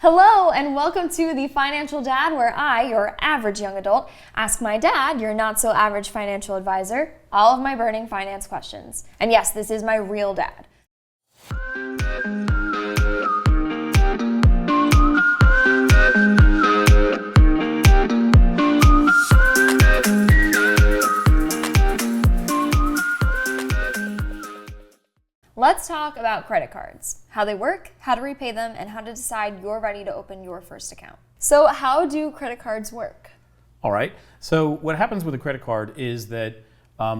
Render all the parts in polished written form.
Hello and welcome to The Financial Dad, where I, your average young adult, ask my dad, your not so average financial advisor, all of my burning finance questions. And yes, this is my real dad. Let's talk about credit cards, how they work, how to repay them, and how to decide you're ready to open your first account. So how do credit cards work? All right. So what happens with a credit card is that,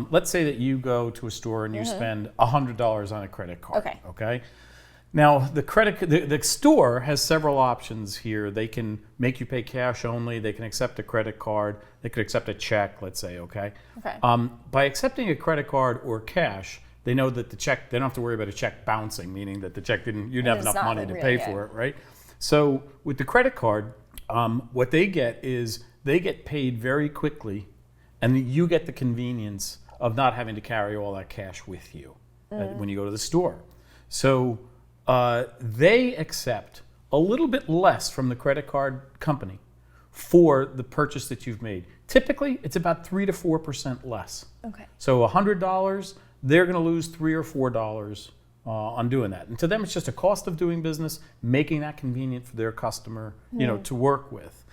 let's say that you go to a store and you spend $100 on a credit card. Okay. Now the store has several options here. They can make you pay cash only. They can accept a credit card. They could accept a check, let's say. Okay. By accepting a credit card or cash, they know that the check, they don't have to worry about a check bouncing, meaning that the check you didn't have enough money to pay for it, right? So with the credit card, what they get is they get paid very quickly, and you get the convenience of not having to carry all that cash with you when you go to the store. So they accept a little bit less from the credit card company for the purchase that you've made. Typically, it's about 3 to 4% less. Okay. So $100, they're going to lose $3 or $4 on doing that. And to them, it's just a cost of doing business, making that convenient for their customer, to work with.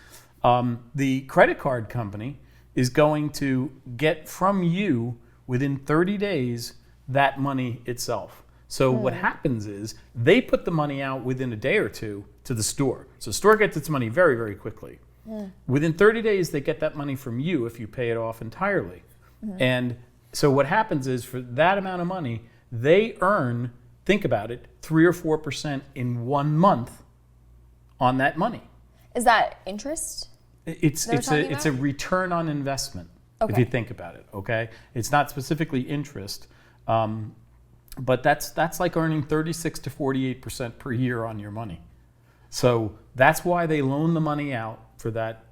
The credit card company is going to get from you within 30 days that money itself. So what happens is they put the money out within a day or two to the store. So the store gets its money very, very quickly. Within 30 days, they get that money from you if you pay it off entirely. And so what happens is for that amount of money, they earn, think about it, 3 or 4% in 1 month on that money. Is that interest? It's a return on investment, if you think about it, okay? It's not specifically interest, but that's like earning 36 to 48% per year on your money. So that's why they loan the money out for that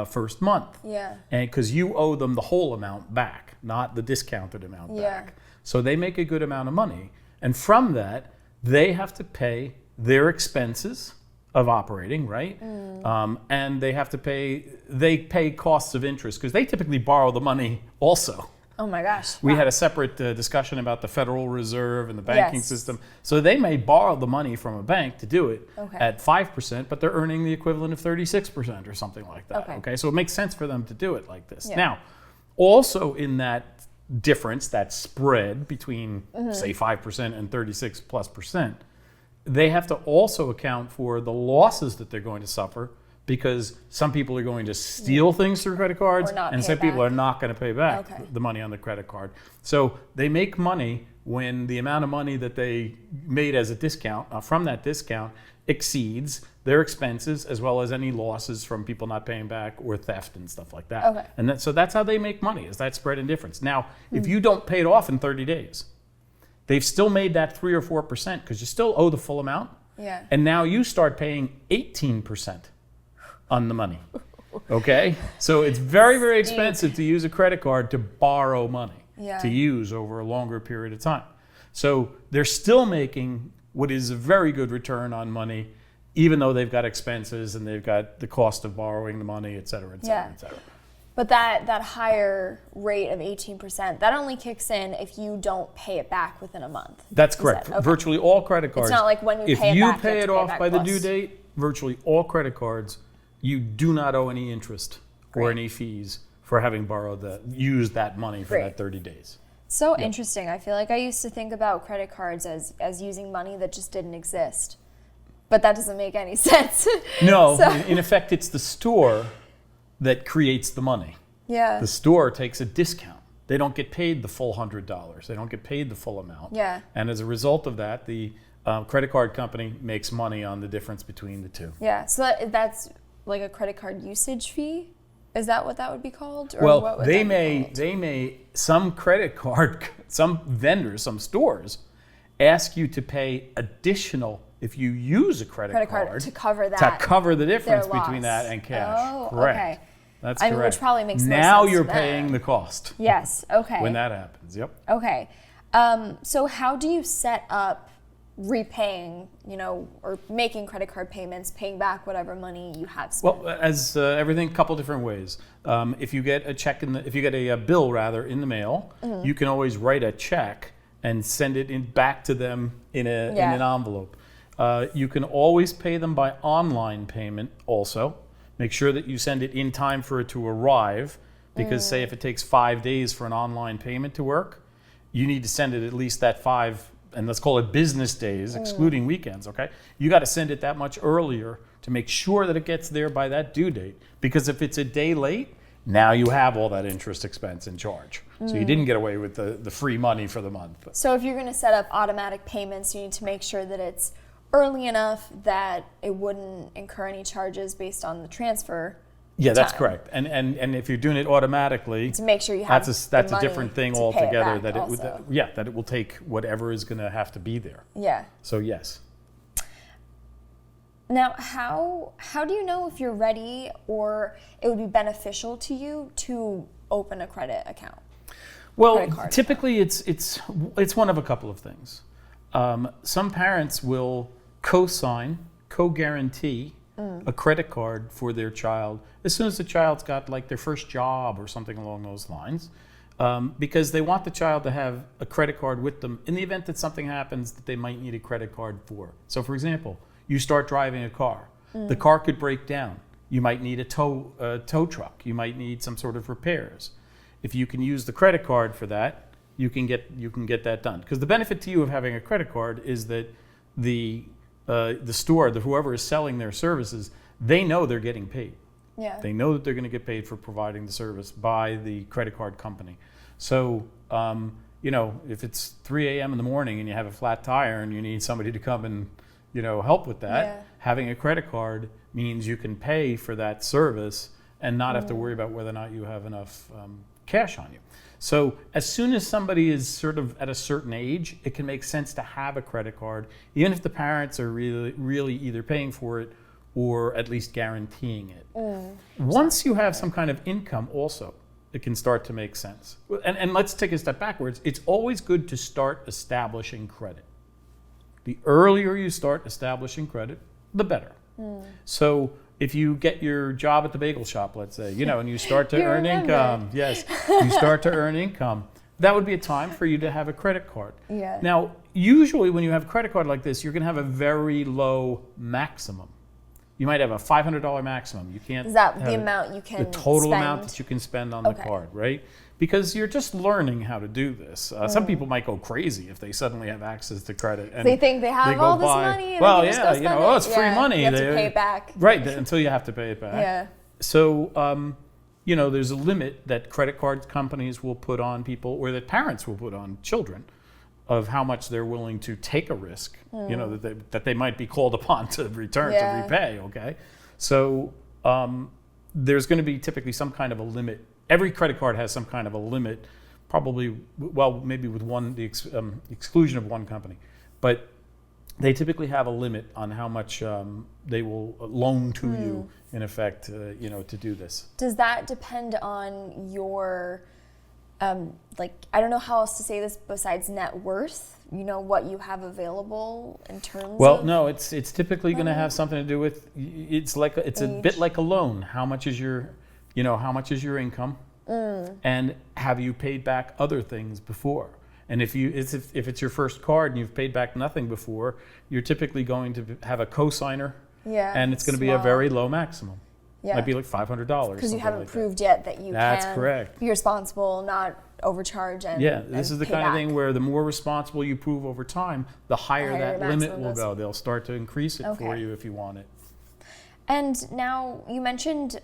first month. Yeah. And because you owe them the whole amount back, not the discounted amount back. So they make a good amount of money. And from that, they have to pay their expenses of operating, right? And they pay costs of interest because they typically borrow the money also. Oh my gosh. We had a separate discussion about the Federal Reserve and the banking system. So they may borrow the money from a bank to do it at 5%, but they're earning the equivalent of 36% or something like that. Okay. So it makes sense for them to do it like this. Now, also in that difference, that spread between say 5% and 36+%, they have to also account for the losses that they're going to suffer, because some people are going to steal things through credit cards and some people are not going to pay back the money on the credit card. So they make money when the amount of money that they made as a discount from that discount exceeds their expenses, as well as any losses from people not paying back or theft and stuff like that. And so that's how they make money, is that spread and difference. Now, if you don't pay it off in 30 days, they've still made that 3 or 4% because you still owe the full amount. And now you start paying 18% on the money. Okay? So it's very, very expensive to use a credit card to borrow money to use over a longer period of time. So they're still making what is a very good return on money, even though they've got expenses and they've got the cost of borrowing the money, et cetera, et cetera, et cetera. But that higher rate of 18%, that only kicks in if you don't pay it back within a month. That's correct. Virtually all credit cards. It's not like when you pay it back, if you pay it off by the due date, virtually all credit cards, you do not owe any interest or any fees for having used that money for that 30 days. So interesting. I feel like I used to think about credit cards as using money that just didn't exist. But that doesn't make any sense. No, in effect, it's the store that creates the money. The store takes a discount. They don't get paid the full $100. They don't get paid the full amount. And as a result of that, the credit card company makes money on the difference between the two. So that's like a credit card usage fee? Is that what that would be called? Or well, what would they may, some credit card, some vendors, some stores ask you to pay additional if you use a credit card to cover that. To cover the difference between that and cash. Oh, correct. Okay. That's correct. Which probably makes more sense. Now you're paying the cost. Yes, okay. When that happens, Okay. So how do you set up repaying, or making credit card payments, paying back whatever money you have spent? Well, as everything, a couple different ways. If you get a check if you get a bill rather in the mail, you can always write a check and send it back to them in an envelope. You can always pay them by online payment also. Make sure that you send it in time for it to arrive, because say if it takes 5 days for an online payment to work, you need to send it at least that 5, and let's call it business days, excluding weekends, okay? You got to send it that much earlier to make sure that it gets there by that due date. Because if it's a day late, now you have all that interest expense in charge. So you didn't get away with the free money for the month. So if you're going to set up automatic payments, you need to make sure that it's early enough that it wouldn't incur any charges based on the transfer. Yeah, that's correct. And if you're doing it automatically, to make sure you have that's a different thing altogether. That it will take whatever is going to have to be there. Yeah. So yes. Now, how do you know if you're ready or it would be beneficial to you to open a credit account? Well, typically it's one of a couple of things. Some parents will co-guarantee a credit card for their child as soon as the child's got like their first job or something along those lines, because they want the child to have a credit card with them in the event that something happens that they might need a credit card for. So for example, you start driving a car. The car could break down. You might need a tow truck. You might need some sort of repairs. If you can use the credit card for that, you can get that done. Because the benefit to you of having a credit card is that the store, whoever is selling their services, they know they're getting paid. Yeah. They know that they're going to get paid for providing the service by the credit card company. So, if it's 3 a.m. in the morning and you have a flat tire and you need somebody to come and, help with that, having a credit card means you can pay for that service and not have to worry about whether or not you have enough cash on you. So as soon as somebody is sort of at a certain age, it can make sense to have a credit card, even if the parents are really either paying for it or at least guaranteeing it. Once you have some kind of income also, it can start to make sense. And let's take a step backwards. It's always good to start establishing credit. The earlier you start establishing credit, the better. So if you get your job at the bagel shop, let's say, and you start to earn income, you start to earn income, that would be a time for you to have a credit card. Yeah. Now, usually when you have a credit card like this, you're going to have a very low maximum. You might have a $500 maximum. You can't. Is that the amount you can the total spend? amount that you can spend on the card, right? Because you're just learning how to do this. Some people might go crazy if they suddenly have access to credit. And they think they have all this money. And well, they can just go spend it. It's free money. You have to pay it back. Right, until you have to pay it back. Yeah. So, there's a limit that credit card companies will put on people, or that parents will put on children, of how much they're willing to take a risk, that they might be called upon to return, to repay, okay? So there's going to be typically some kind of a limit. Every credit card has some kind of a limit, probably, maybe with the exclusion of one company. But they typically have a limit on how much they will loan to you, in effect, to do this. Does that depend on your... I don't know how else to say this besides net worth, what you have available in terms of... Well, no, it's typically going to have something to do with, it's a bit like a loan. How much is your income? And have you paid back other things before? And if it's your first card and you've paid back nothing before, you're typically going to have a cosigner, and it's going to be a very low maximum. Yeah. Might be like $500. Because you haven't proved yet that you can be responsible, not overcharge and this is the kind of thing where the more responsible you prove over time, the higher that limit will go. They'll start to increase it for you if you want it. And now you mentioned,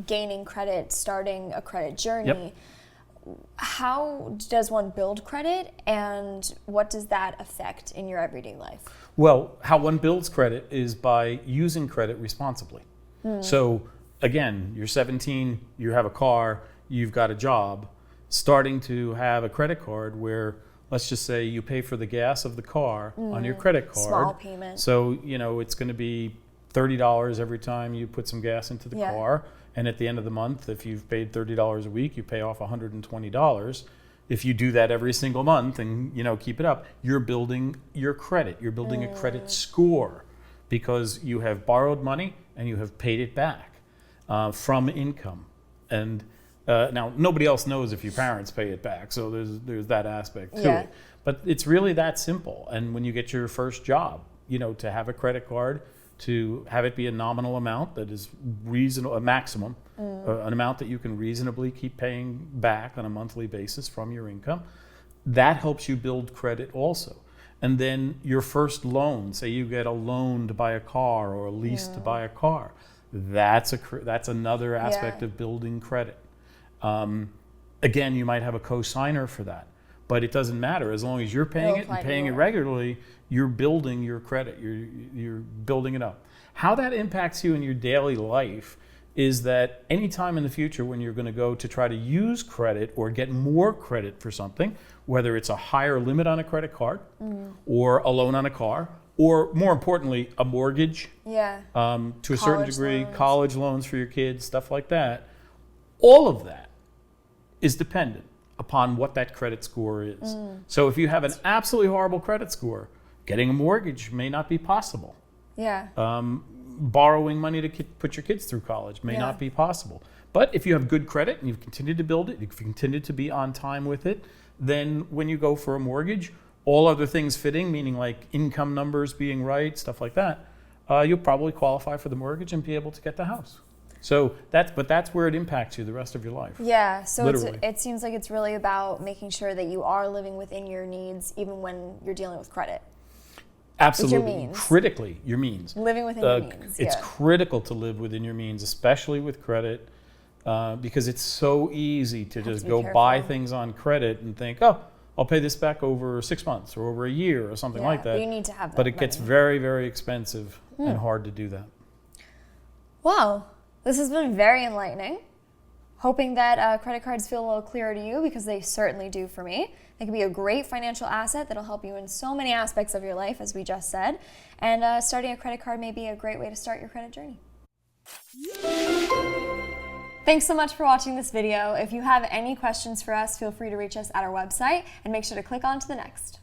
gaining credit, starting a credit journey. Yep. How does one build credit, and what does that affect in your everyday life? Well, how one builds credit is by using credit responsibly. So again, you're 17, you have a car, you've got a job, starting to have a credit card where, let's just say you pay for the gas of the car on your credit card. Small payment. So, it's going to be $30 every time you put some gas into the car. And at the end of the month, if you've paid $30 a week, you pay off $120. if you do that every single month and keep it up, you're building your credit. You're building a credit score because you have borrowed money and you have paid it back from income. And now nobody else knows if your parents pay it back, so there's that aspect to it. But it's really that simple. And when you get your first job, to have a credit card, to have it be a nominal amount that is reasonable, a maximum, an amount that you can reasonably keep paying back on a monthly basis from your income, that helps you build credit also. And then your first loan, say you get a loan to buy a car or a lease to buy a car, that's another aspect of building credit. Again, you might have a co-signer for that, but it doesn't matter. As long as you're paying it and paying it regularly, you're building your credit. You're building it up. How that impacts you in your daily life is that anytime in the future when you're going to go to try to use credit or get more credit for something, whether it's a higher limit on a credit card or a loan on a car, or more importantly, a mortgage, to a certain degree, college loans for your kids, stuff like that, all of that is dependent upon what that credit score is. So if you have an absolutely horrible credit score, getting a mortgage may not be possible. Borrowing money to put your kids through college may not be possible. But if you have good credit and you've continued to build it, you've continued to be on time with it, then when you go for a mortgage, all other things fitting, meaning like income numbers being right, stuff like that, you'll probably qualify for the mortgage and be able to get the house. So that's where it impacts you the rest of your life. Yeah, so it seems like it's really about making sure that you are living within your needs even when you're dealing with credit. Absolutely. Your means. Critically, your means. Living within your means. It's critical to live within your means, especially with credit, because it's so easy to just go buy things on credit and think, oh, I'll pay this back over 6 months or over a year or something like that. You need to have that But it gets very, very expensive and hard to do that. Wow. This has been very enlightening. Hoping that credit cards feel a little clearer to you, because they certainly do for me. They can be a great financial asset that'll help you in so many aspects of your life, as we just said. And starting a credit card may be a great way to start your credit journey. Thanks so much for watching this video. If you have any questions for us, feel free to reach us at our website, and make sure to click on to the next.